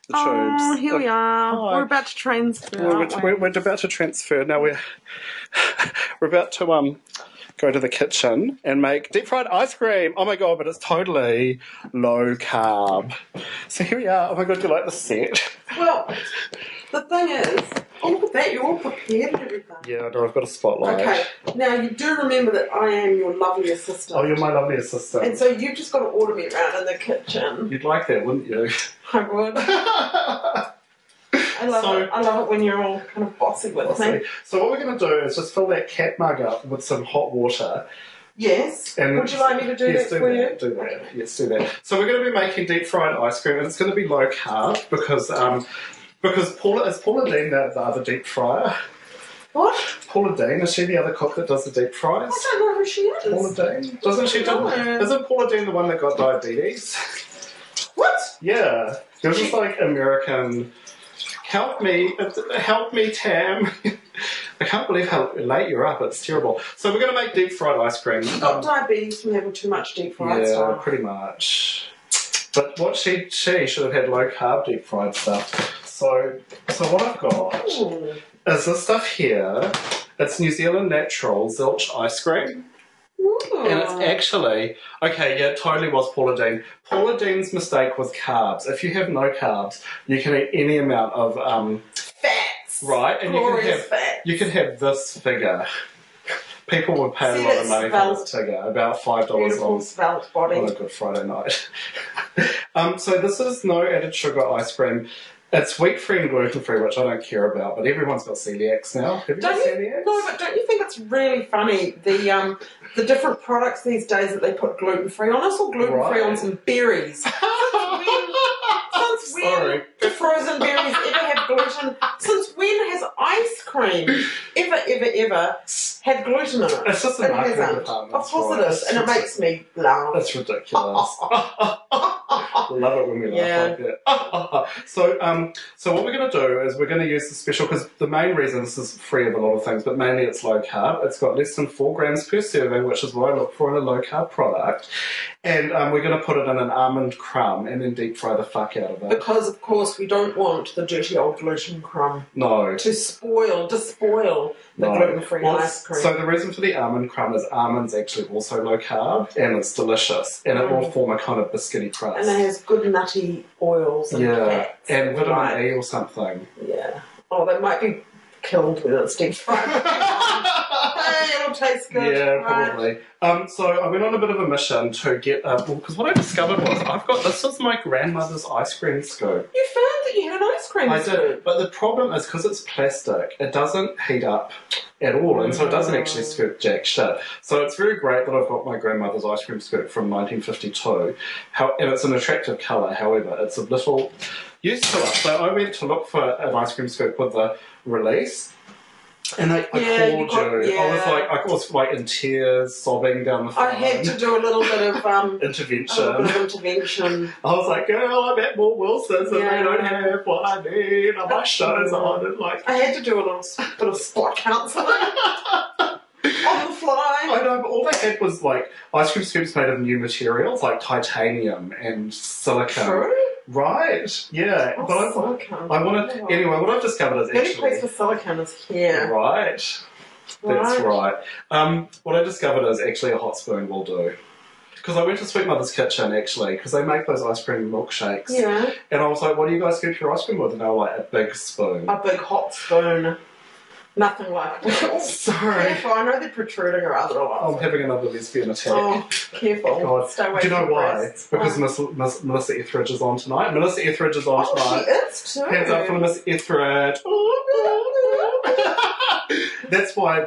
the tubes. Oh, here we are. Hi. We're about to transfer. We're about to transfer. Now we're about to go to the kitchen and make deep fried ice cream. Oh my god, but it's totally low carb. So here we are. Oh my god, do you like the set? Well, the thing is, oh look at that, you're all prepared and everything. Yeah, no, I've got a spotlight. Okay, now you do remember that I am your lovely assistant. Oh, you're my lovely assistant. And so you've just got to order me around in the kitchen. You'd like that, wouldn't you? I would. I love it when you're all kind of bossy with me. So what we're going to do is just fill that cat mug up with some hot water. Yes. And would you like me to do that for you? Do that. Yes, do that. So we're going to be making deep fried ice cream, and it's going to be low carb because Paula Dean the other deep fryer. What? Paula Dean, is she the other cook that does the deep fries? I don't know who she is. Paula Dean? Doesn't she do? Isn't Paula Dean the one that got diabetes? What? Yeah. It was just like American. Help me, Tam. I can't believe how late you're up. It's terrible. So we're going to make deep fried ice cream. You've got diabetes from having too much deep fried stuff. Yeah, pretty much. But what she should have had low carb deep fried stuff. So what I've got is this stuff here. It's New Zealand natural zilch ice cream. And it's actually, okay, yeah, it totally was Paula Dean. Paula Dean's mistake was carbs. If you have no carbs, you can eat any amount of fats. Right, and you can have this figure. People would pay a lot of money for this figure, about $5 Beautiful svelte body. on a Good Friday night. So this is no added sugar ice cream. It's wheat-free and gluten-free, which I don't care about, but everyone's got celiacs now. Have you got celiacs? No, but don't you think it's really funny, the different products these days that they put gluten-free on? I saw gluten-free on some berries. Since when do frozen berries ever have gluten? Since when has ice cream ever had gluten in it? It's just a marketing department. Of course it is, and it makes me laugh. It's ridiculous. Love it when we laugh like that. So what we're going to do is we're going to use the special, because the main reason this is free of a lot of things, but mainly it's low carb. It's got less than 4 grams per serving, which is what I look for in a low carb product. And we're going to put it in an almond crumb and then deep fry the fuck out of it. Because, of course, we don't want the dirty old gluten crumb. No. To spoil the gluten-free ice cream. So the reason for the almond crumb is almonds actually also low carb, and it's delicious. And it will form a kind of biscuity crust. And it has good nutty oils and fats. And vitamin E or something. Yeah. Oh, they might be killed when it's deep fried. Hey, it'll taste good. Yeah, probably. So I went on a bit of a mission to get, because what I discovered was this was my grandmother's ice cream scoop. You found that you had an ice cream scoop? I did, but the problem is because it's plastic, it doesn't heat up at all, and so it doesn't actually scoop jack shit. So it's very great that I've got my grandmother's ice cream scoop from 1952, and it's an attractive colour, however, it's a little used to it. So I went to look for an ice cream scoop with the release, and I called you. I was like in tears, sobbing down the phone. I had to do a little bit of intervention. I was like, girl, I'm at Mort Wilson's and they don't have what I need. And my show's on, and like I had to do a little bit of spot counselling on the fly. I know, but all they had was like ice cream scoops made of new materials like titanium and silicone. True. Right, yeah. Oh, but I want to. Anyway, what I've discovered is the only place for silicone is here. Right. That's right. What I discovered is actually a hot spoon will do. Because I went to Sweet Mother's Kitchen, actually, because they make those ice cream milkshakes. Yeah. And I was like, what do you guys scoop your ice cream with? And they were like, a big spoon. A big hot spoon. Nothing like it. Sorry. Careful, I know they're protruding or other. I'm having another lesbian attack. Oh, careful. God. Stay away Do you know why? breasts. Because Melissa Etheridge is on tonight. Melissa Etheridge is on tonight. She is too. Hands up for Miss Etheridge. That's why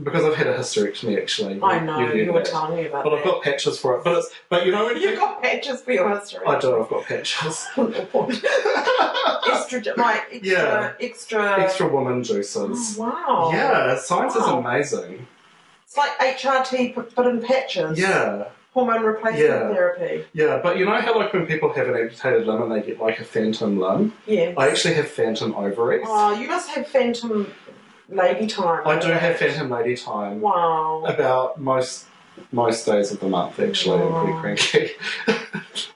because I've had a hysterectomy, actually. I know, you were telling me about that. But I've got patches for it. But you know when you've got patches for your hysterectomy. I do, I've got patches. Extra woman juices. Oh, wow. Yeah, science is amazing. It's like HRT but in patches. Yeah. Hormone replacement therapy. Yeah, but you know how like when people have an amputated limb and they get like a phantom limb? Yes. I actually have phantom ovaries. Oh, you must have phantom lady time. I do have phantom lady time. Wow. About most days of the month, actually. I'm pretty cranky.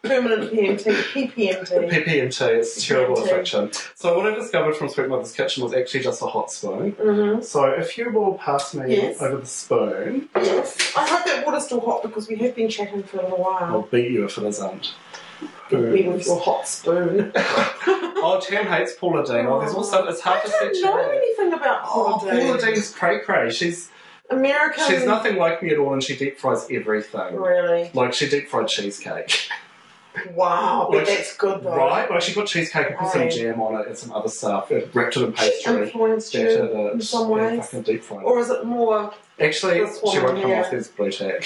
Permanent PMT, PPMT. PPMT, it's terrible PPMT. affliction. So what I discovered from Sweet Mother's Kitchen was actually just a hot spoon. So if you will pass me over the spoon. Yes. I hope that water's still hot because we have been chatting for a little while. I'll beat you if it isn't. Me with your hot spoon. Oh, Tam hates Paula Dean. Oh, there's also, it's hard to say. I don't know anything about Paula Dean. Paula Dean's cray-cray. She's American. She's nothing like me at all, and she deep fries everything. Really? Like, she deep fried cheesecake. Wow, Like, that's good though. Right? Like, she got cheesecake and put some jam on it and some other stuff. It wrapped it in pastry. She influenced you in some ways? Fucking deep fried. Or is it more... Actually, she won't come here? off. There's blue tack.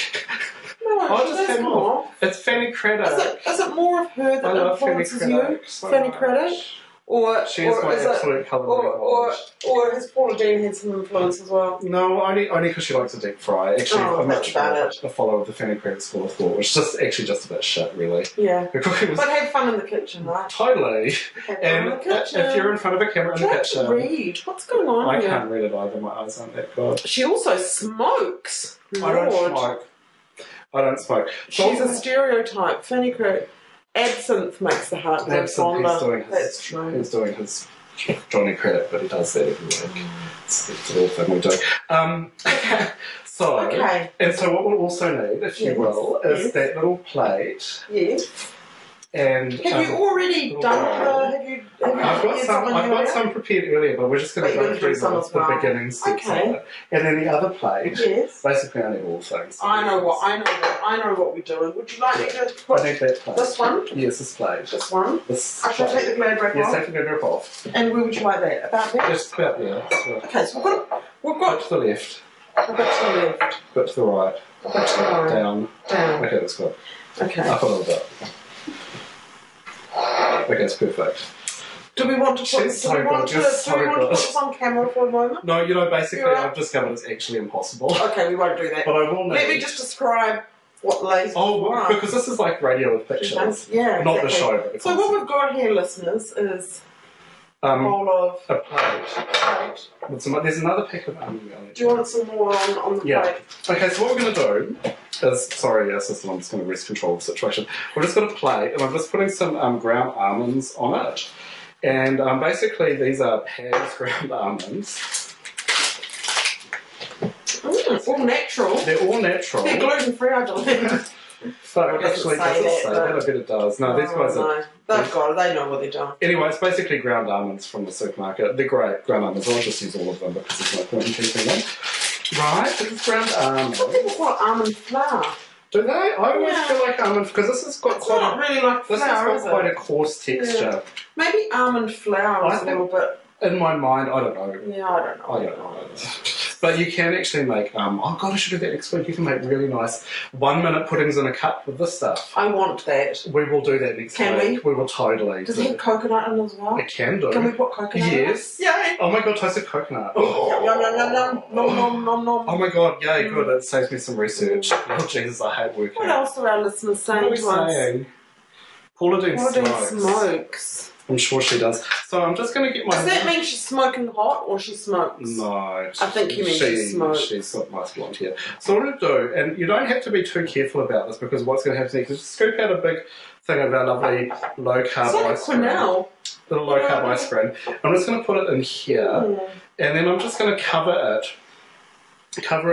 No, I'll she just does come come off. off. It's Fanny Credit. Is it more of her that I love Fanny influences Credit you? so Fanny much. Credit? Or, She is or my is absolute it, culinary or has Paula Dean had some influence as well? No, only because she likes to deep fry. Actually, I'm that's much about more it. a follower of the Fanny Credit school of thought, which is just just a bit shit, really. Yeah. Her cooking was But have fun in the kitchen, right? totally. Have fun And in the kitchen. if you're in front of a camera in the kitchen, read. What's going on I here? can't read it either. My eyes aren't that good. She also smokes. I don't Lord. smoke. I don't smoke. She's a stereotype. Fanny Credit. Absinthe makes the heart grow fonder. That's true. He's doing his Johnny Credit, but he does that every week. It's a little thing we do. And so what we'll also need, if you will, is that little plate. Yes. And have you already done I've got some prepared earlier, but we're just going to go through the beginning steps of it. And then the other plate, basically I need all things. I know what we're doing. Would you like me to put I need that plate. This one? Yes, this plate. This one? This I shall take the glad wrap off. Yes, take the glad wrap off. And where would you like that? About there? Just about there. Okay, so we've got to the left. A bit to the left. A bit to the right. A bit to the right. Down. Down. Okay, that's good. Okay. Up a little bit. Okay, it's perfect. Do we want to put this on camera for a moment? No, basically I've discovered it's actually impossible. Okay, we won't do that. But I will need... Let me just describe what lays because this is like radio with pictures. Yeah, not the show. But so what we've got here, listeners, is a bowl of... A plate. There's another pack of almond. Do you want some more on the plate? Okay, so what we're going to do is... Sorry, assistant, I'm just going to wrest control of the situation. We've just got a plate, and I'm just putting some ground almonds on it. And basically, these are Pam's ground almonds. It's all natural. They're all natural. They're gluten-free, I believe. But actually, does it say that? I bet it does. No, these guys are... They know what they're doing. Anyway, it's basically ground almonds from the supermarket. They're great, ground almonds. I'll just use all of them because there's no point in keeping them. Right, this is ground almonds. Some people call it almond flour. Do they? I always feel like almond, because this has got quite a coarse texture. Maybe almond flour is a little bit... In my mind, I don't know. Yeah, I don't know. I don't know. But you can actually make, oh God, I should do that next week. You can make really nice 1-minute puddings in a cup with this stuff. I want that. We will do that next week. Can we? We will totally. Does it have coconut in as well? It can do. Can we put coconut in? Yes. Yay. Oh my God, toasted coconut. Yum, yum, yum, yum, yum. Nom, nom, nom, nom. Oh my God, yay, good. It saves me some research. Oh Jesus, I hate working. What else are our listeners saying to us? Paula Dean smokes. I'm sure she does. So I'm just going to get my... Does that mean she's smoking hot or she smokes? No. I think you mean she smokes. She's got nice blonde hair. So what I'm going to do, and you don't have to be too careful about this because what's going to happen next is just scoop out a big thing of our lovely low-carb ice cream. Little low-carb ice cream. I'm just going to put it in here, and then I'm just going to cover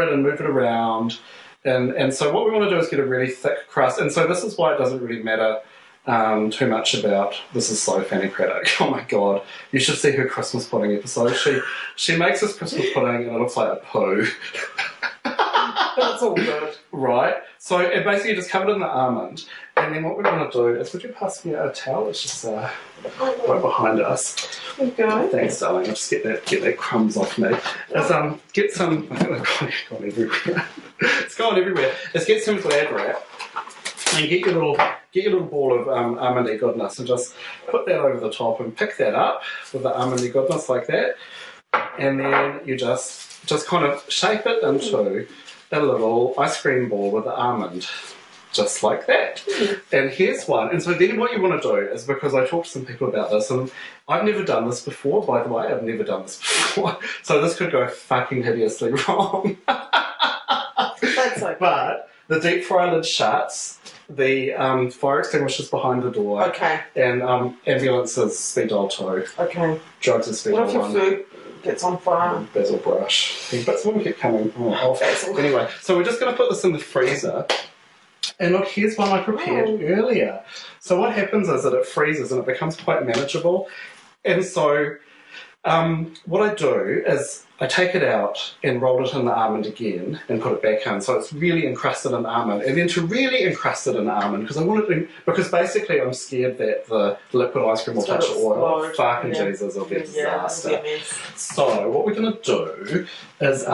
it and move it around. And so what we want to do is get a really thick crust. And so this is why it doesn't really matter too much about... This is so Fanny Craddock. Oh my God. You should see her Christmas pudding episode. She makes this Christmas pudding and it looks like a poo. But it's all good. Right. So it basically just covered in the almond. And then what we're going to do is... Would you pass me a towel? It's just right behind us. There you go. Thanks, darling. I'll just get that crumbs off me. Get some... It's gone everywhere. It's gone everywhere. Let's get some Glad wrap. And get your little ball of almondy goodness and just put that over the top and pick that up with the almondy goodness like that. And then you just kind of shape it into a little ice cream ball with the almond. Just like that. And here's one. And so then what you want to do is, because I talked to some people about this, and I've never done this before, by the way, I've never done this before. So this could go fucking hideously wrong. That's okay. But the deep fry lid shuts. the fire extinguishers behind the door. Okay. And ambulances, speed dial 2. Okay. Drugs is speed What if dial your 1. food gets on fire? Basil brush. But someone kept coming off. Basil. Anyway, so we're just going to put this in the freezer. And look, here's one I prepared earlier. So what happens is that it freezes and it becomes quite manageable. And so what I do is I take it out and roll it in the almond again and put it back in. So it's really encrusted in almond. And then to really encrust it in almond, because basically I'm scared that the liquid ice cream will touch oil. Fucking Jesus, it'll be a disaster. So what we're going to do is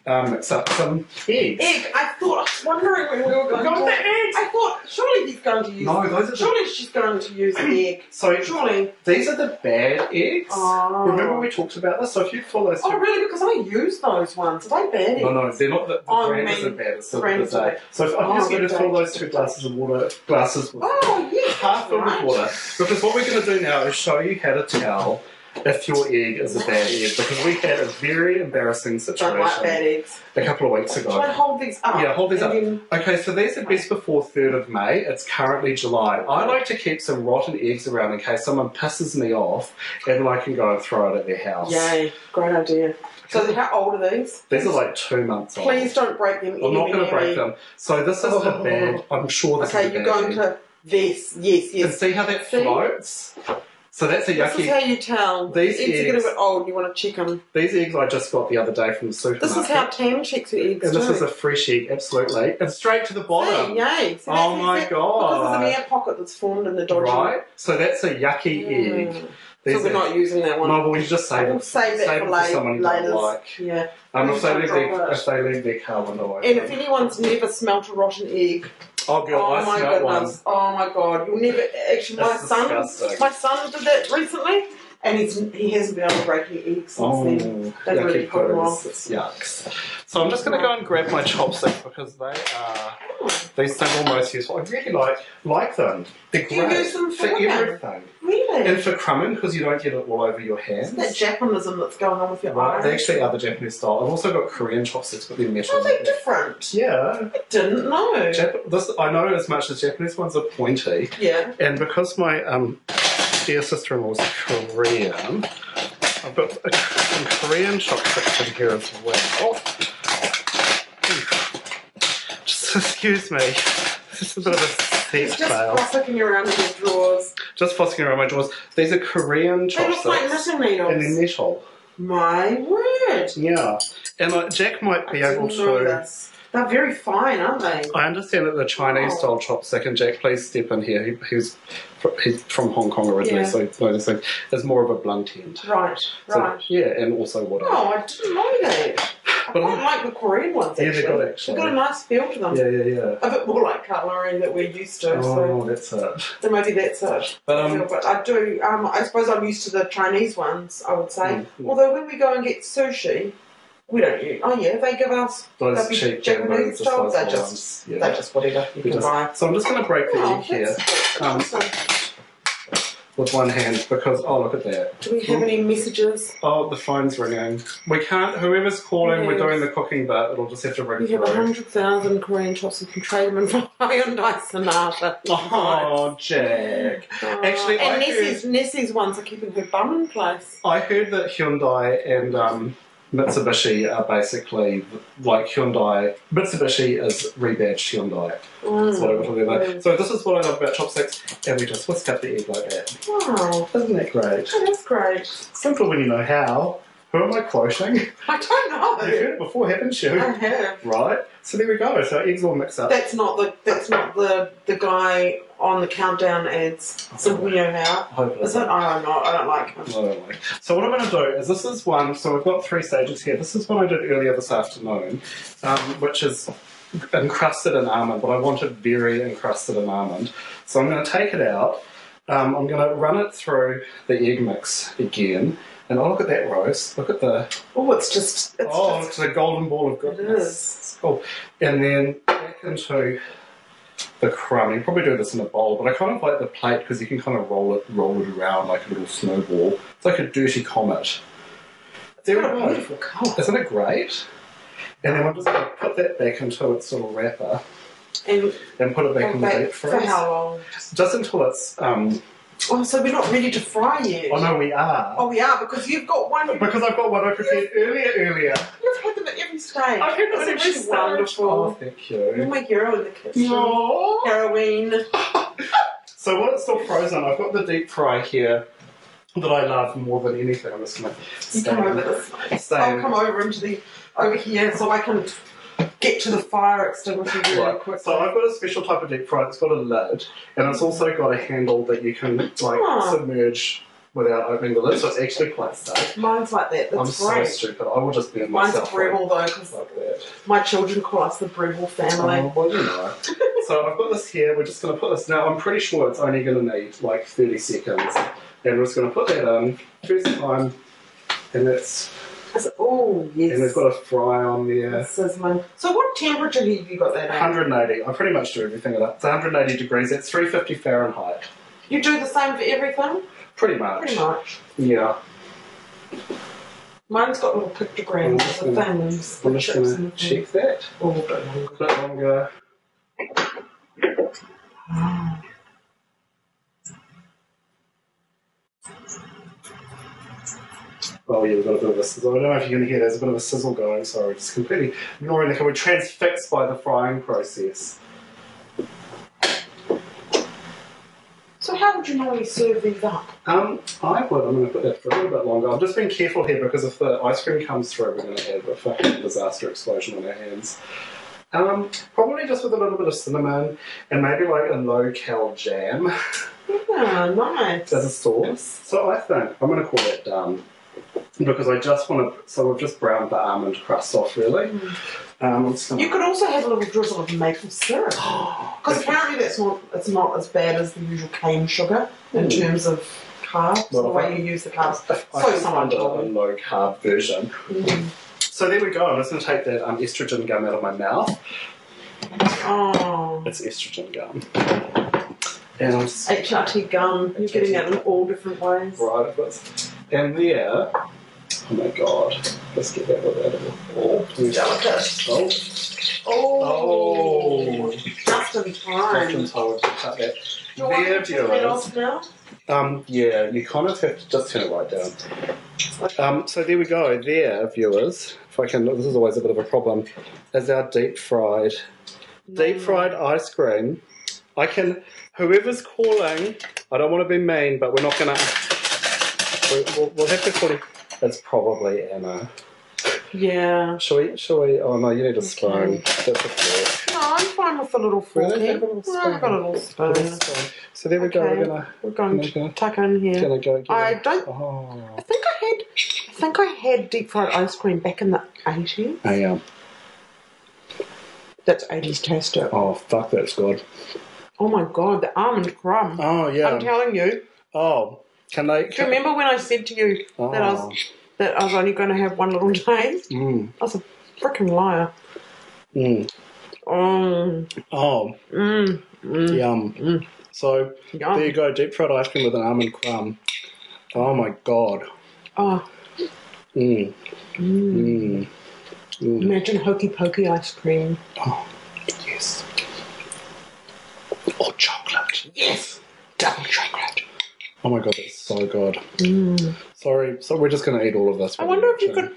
mix up some eggs. I was wondering when we were going to eggs. I thought, surely he's going to use surely she's going to use an egg. So surely. These are the bad eggs. Oh. Remember we talked about this? So if you follow those... Oh, really? Because I use those ones. Are they bad eggs? No, they're not. The brand isn't bad. It's the day. So if I'm just going to fill those 2 glasses of water, with half filled with water. Because what we're going to do now is show you how to tell if your egg is a bad egg, because we had a very embarrassing situation a couple of weeks ago. Should I hold these up? Yeah, hold these up. Okay, so these are best before 3rd of May. It's currently July. I like to keep some rotten eggs around in case someone pisses me off and I can go and throw it at their house. Yay, great idea. So how old are these? These are like 2 months old. Please don't break them. I'm not going to break them. So this is the bad. I'm sure this is the bad. Okay, you're going to this. Yes. And see how that floats? So that's a yucky... This is how you tell. These eggs are getting a bit old, you want to check them. These eggs I just got the other day from the supermarket. This is how Tam checks her eggs and this is a fresh egg, absolutely. And straight to the bottom. Yay. So oh my God. Because there's an air pocket that's formed in the dodgy. Right. So that's a yucky egg. So we're not using that one. No, but we just save it. We'll save that for someone you don't like. Yeah. If they leave their carbon open. And if anyone's never smelt a rotten egg... Oh, girl, I smelled one. Oh my God! You'll never actually. My son did that recently, and he hasn't been able to break any eggs since then. They really put him off. Yucks. So I'm just going to go and grab my chopsticks because these things are most useful. I really like them. They're great. Do you use them for everything. Really? And for crumbing, because you don't get it all over your hands. Isn't that Japanism that's going on with your eyes? They actually are the Japanese style. I've also got Korean chopsticks, but they're metal. Are they different? Yeah. I didn't know. I know as much as Japanese ones are pointy. Yeah. And because my dear sister-in-law is Korean, I've got some Korean chopsticks in here as well. Just excuse me. This is a bit of a seat fail. Just fossicking around in your drawers. Just fossicking around my drawers. These are Korean chopsticks. They look like knitting needles. And they're metal. My word. Yeah. And Jack might be able to... They're very fine, aren't they? I understand that the Chinese-style chopstick, and Jack, please step in here. He's from Hong Kong originally, so he knows this thing, is more of a blunt end. Right. Yeah, and also what Oh, I didn't know that. I quite like the Korean ones, actually. Yeah, they've got a nice feel to them. Yeah. A bit more like cutlery that we're used to. Oh, that's it. So maybe that's it. But I do, I suppose I'm used to the Chinese ones, I would say. Although when we go and get sushi... We don't use... Oh, yeah, they give us... Those cheap Japanese style. They're just whatever you can buy. So I'm just going to break the egg here with one hand because... Oh, look at that. Do we have any messages? Oh, the phone's ringing. We can't... Whoever's calling, we're doing the cooking bit. It'll just have to ring through. We have 100,000 Korean chopsticks and trade them in for Hyundai Sonata. Oh, Jack. Actually, and Nessie's ones are keeping her bum in place. I heard that Hyundai and... Mitsubishi are basically like Hyundai. Mitsubishi is rebadged Hyundai. That's what I'm talking about. So this is what I love about chopsticks, and we just whisk up the egg like that. Wow. Isn't that great? Oh, that's great. Simple when you know how. Who am I quoting? I don't know. You've heard it before, haven't you? I have. Right. So there we go. So eggs all mixed up. That's not the guy on the countdown ads. Simple, you know how. Is it? I don't know. I don't like him. I don't like. So what I'm going to do is this is one. So we've got 3 stages here. This is one I did earlier this afternoon, which is encrusted in almond, but I want it very encrusted in almond. So I'm going to take it out. I'm going to run it through the egg mix again. And oh, look at that roast. Look at the... Oh, it's a golden ball of goodness. It is. It's cool. And then back into the crumb. You can probably do this in a bowl, but I kind of like the plate because you can kind of roll it around like a little snowball. It's like a dirty comet. There we go. Beautiful colour. Isn't it great? And then I'm just going to put that back into its little wrapper. And put it back in the deep freeze. For how long? Just until it's... Oh, so we're not ready to fry yet? Oh, no, we are. Oh, we are, because you've got one... Because I've got one I prepared earlier. You've had them at every stage. I've had them at every stage. Wonderful. Oh, thank you. You're my hero in the kitchen. No. Heroine. So while it's still frozen, I've got the deep fry here that I love more than anything. I'm just going to come over this way. I'll come over here so I can get to the fire extinguisher really quickly. So I've got a special type of deep fry. It's got a lid, and it's also got a handle that you can submerge without opening the lid. So it's actually quite safe. Mine's like that. That's I'm great. so stupid. I will just burn myself. Mine's Breville though, because my children call us the Breville family. Oh, well, you know. So I've got this here. We're just going to put this now. I'm pretty sure it's only going to need like 30 seconds, and we're just going to put that in first time, and that's. Oh, yes. And we've got a fry on there. Sizzling. So what temperature have you got that at? 180. I pretty much do everything at that. It's 180 degrees. That's 350 Fahrenheit. You do the same for everything? Pretty much. Pretty much. Yeah. Mine's got little pictograms of things. I'm just going to check that. Oh, a bit longer. A bit longer. Oh yeah, we've got a bit of a sizzle. I don't know if you're going to hear there's a bit of a sizzle going, so we're just completely ignoring the... We're transfixed by the frying process. So how would you normally serve these up? I would. I'm going to put that for a little bit longer. I've just been careful here because if the ice cream comes through, we're going to have a fucking disaster explosion on our hands. Probably just with a little bit of cinnamon and maybe like a low-cal jam. Yeah, nice. As a sauce. So I think I'm going to call that done. Because I just want to, so we've just browned the almond crust off really. You could also have a little drizzle of maple syrup. Because apparently it's not as bad as the usual cane sugar in terms of carbs, the way you use the carbs. I can find a low carb version. So there we go. I'm just going to take that estrogen gum out of my mouth. Oh. It's estrogen gum. And I'm just, HRT gum. You're getting it in all different ways. Right, and there, oh my god, let's get that out of it. Oh, delicate. Oh, just in time. Just in time to cut that. Do you want to turn it off now? Yeah, you kind of have to just turn it right down. So there we go. There, viewers, if I can, this is always a bit of a problem, is our deep fried ice cream. I can, whoever's calling, I don't want to be mean, but we're not going to, we'll have to call him. It's probably Anna. Yeah. Shall we? Oh no, you need a spoon. That's a fork. No, I'm fine with a little fork. Really? Have a little spoon. I've got a little spoon. So there we go. We're going to tuck in here. Gonna go I think I had deep fried ice cream back in the 80s. I am. That's 80s taster. Oh fuck, that's good. Oh my god, the almond crumb. Oh yeah. I'm telling you. Oh, do you remember when I said to you that I was only going to have one little taste? I was a freaking liar. Yum. So there you go, deep fried ice cream with an almond crumb. Oh my god. Imagine hokey pokey ice cream. Oh yes. Or chocolate. Yes. Double chocolate. Oh my god, that's so good. Sorry, so we're just going to eat all of this. I wonder if you could...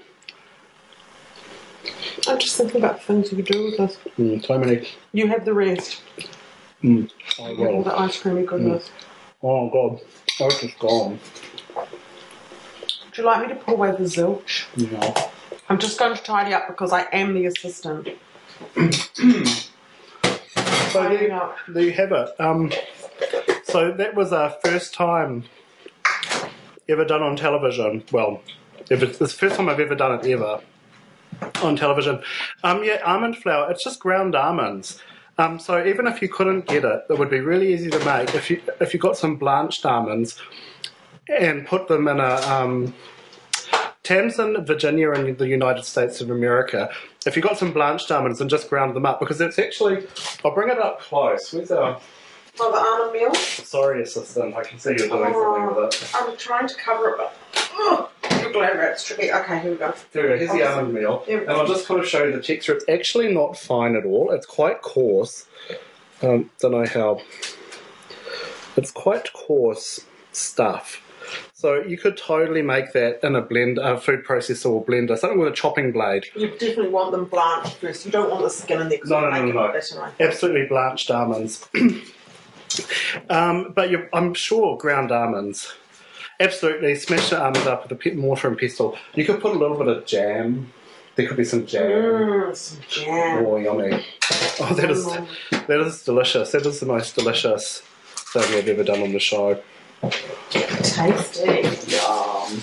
I'm just thinking about the things you could do with this. So many. You have the rest. Oh, all the ice creamy goodness. Oh god, it's just gone. Would you like me to put away the zilch? No. I'm just going to tidy up because I am the assistant. So there you have it. So that was our first time ever done on television. Well, it's the first time I've ever done it ever on television. Yeah, almond flour. It's just ground almonds. So even if you couldn't get it, it would be really easy to make. If you got some blanched almonds and put them in a Tamsin, Virginia, in the United States of America. If you got some blanched almonds and just ground them up, because it's actually, I'll bring it up close. Where's our... Oh, the almond meal? Sorry, assistant. I can see you're doing something with it. I'm trying to cover it, but... glad wrap's tricky. Okay, here we go. There we go, here's the almond meal. And I'll just kind of show you the texture. It's actually not fine at all. It's quite coarse. Don't know how. It's quite coarse stuff. So you could totally make that in a food processor or blender, something with a chopping blade. You definitely want them blanched first. You don't want the skin in there. No. Absolutely blanched almonds. But I'm sure ground almonds. Absolutely, smash the almonds up with a mortar and pestle. You could put a little bit of jam. There could be some jam. Some jam. Oh, yummy. Oh, that is delicious. That is the most delicious thing we've ever done on the show. Tasty. Yum.